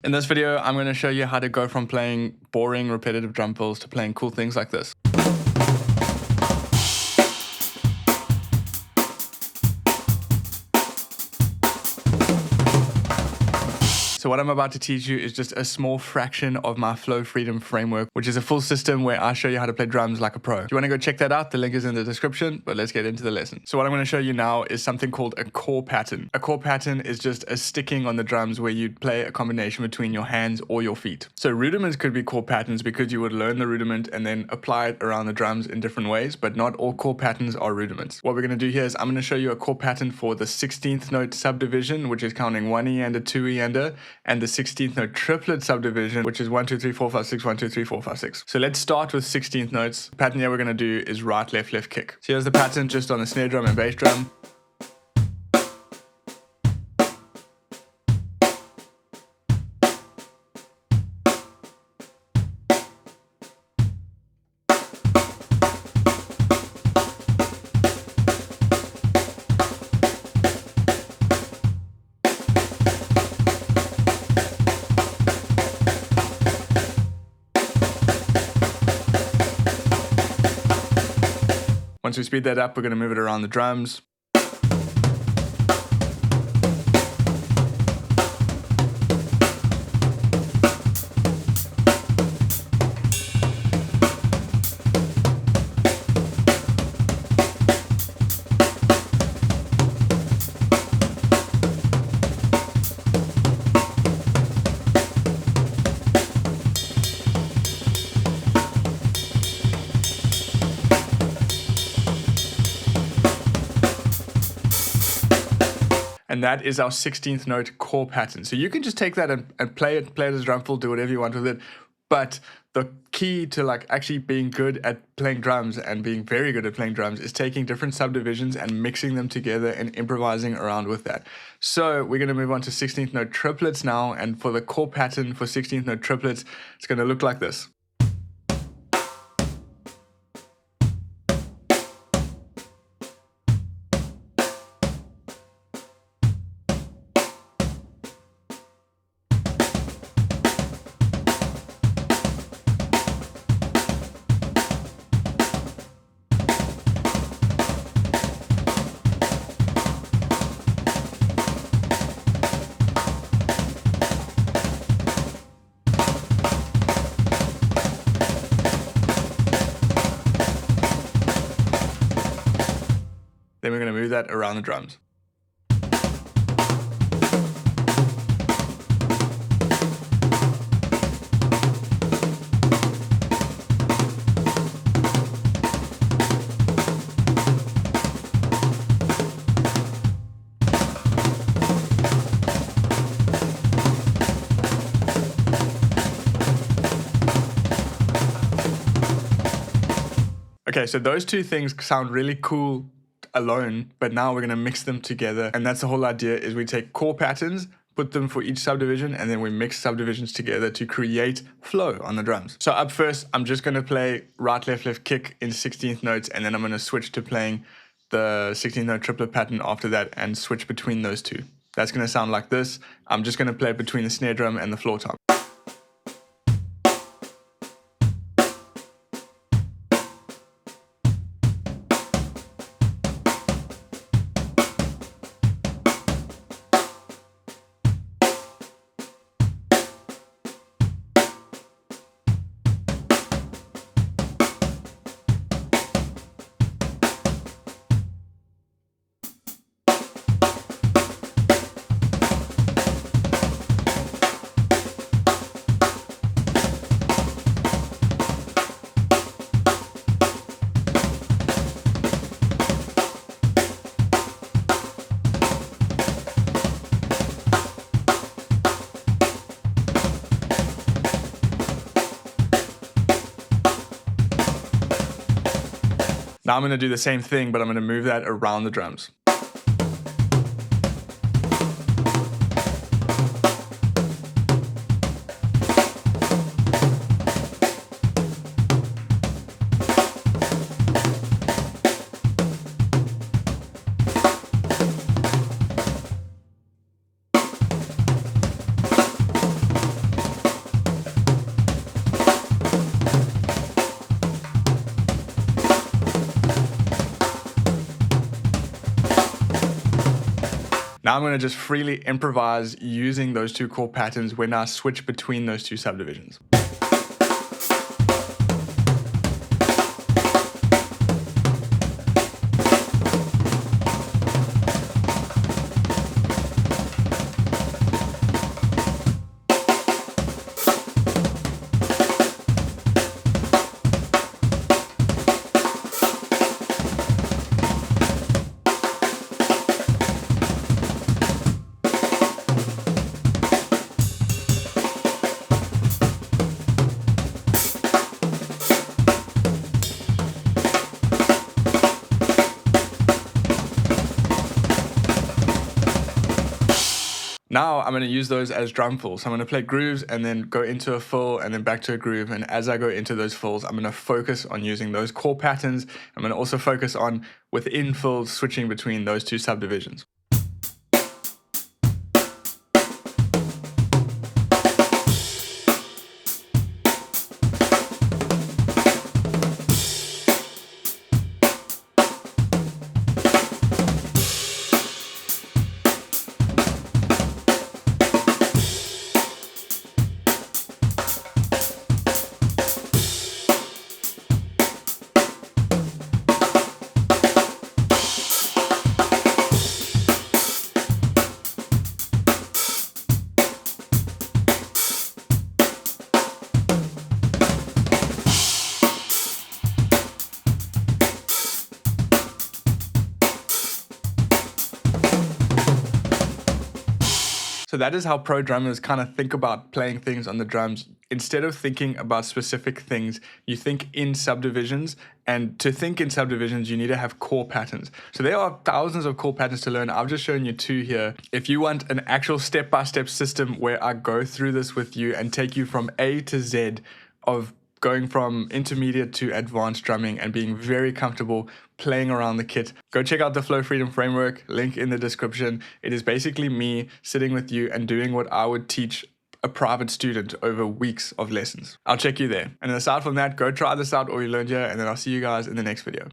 In this video, I'm going to show you how to go from playing boring, repetitive drum fills to playing cool things like this. So what I'm about to teach you is just a small fraction of my Flow Freedom framework, which is a full system where I show you how to play drums like a pro. If you want to go check that out, the link is in the description, but let's get into the lesson. So what I'm going to show you now is something called a core pattern. A core pattern is just a sticking on the drums where you play a combination between your hands or your feet. So rudiments could be core patterns because you would learn the rudiment and then apply it around the drums in different ways, but not all core patterns are rudiments. What we're going to do here is I'm going to show you a core pattern for the 16th note subdivision, which is counting 1 eander, 2 eander, and the 16th note triplet subdivision, which is 1, 2, 3, 4, 5, 6, 1, 2, 3, 4, 5, 6. So let's start with 16th notes. The pattern here we're going to do is right, left, left, kick. So here's the pattern just on the snare drum and bass drum. Once we speed that up, we're going to move it around the drums. And that is our 16th note core pattern. So you can just take that and play it as a drum fill, do whatever you want with it. But the key to actually being good at playing drums and being very good at playing drums is taking different subdivisions and mixing them together and improvising around with that. So we're going to move on to 16th note triplets now. And for the core pattern for 16th note triplets, it's going to look like this. Then we're going to move that around the drums. Okay, so those two things sound really cool alone, but now we're going to mix them together, and that's the whole idea. Is we take core patterns, put them for each subdivision, and then we mix subdivisions together to create flow on the drums. So up first, I'm just going to play right, left, left, kick in 16th notes, and then I'm going to switch to playing the 16th note triplet pattern after that and switch between those two. That's going to sound like this. I'm just going to play between the snare drum and the floor tom. Now I'm going to do the same thing, but I'm going to move that around the drums. Now I'm going to just freely improvise using those two chord patterns when I switch between those two subdivisions. Now I'm going to use those as drum fills. So I'm going to play grooves and then go into a fill and then back to a groove. And as I go into those fills, I'm going to focus on using those chord patterns. I'm going to also focus on within fills switching between those two subdivisions. So that is how pro drummers kind of think about playing things on the drums. Instead of thinking about specific things, you think in subdivisions, and to think in subdivisions, you need to have chord patterns. So there are thousands of chord patterns to learn. I've just shown you two here. If you want an actual step-by-step system where I go through this with you and take you from A to Z of going from intermediate to advanced drumming and being very comfortable playing around the kit, go check out the Flow Freedom Framework, link in the description. It is basically me sitting with you and doing what I would teach a private student over weeks of lessons. I'll check you there. And aside from that, go try this out, all you learned here, and then I'll see you guys in the next video.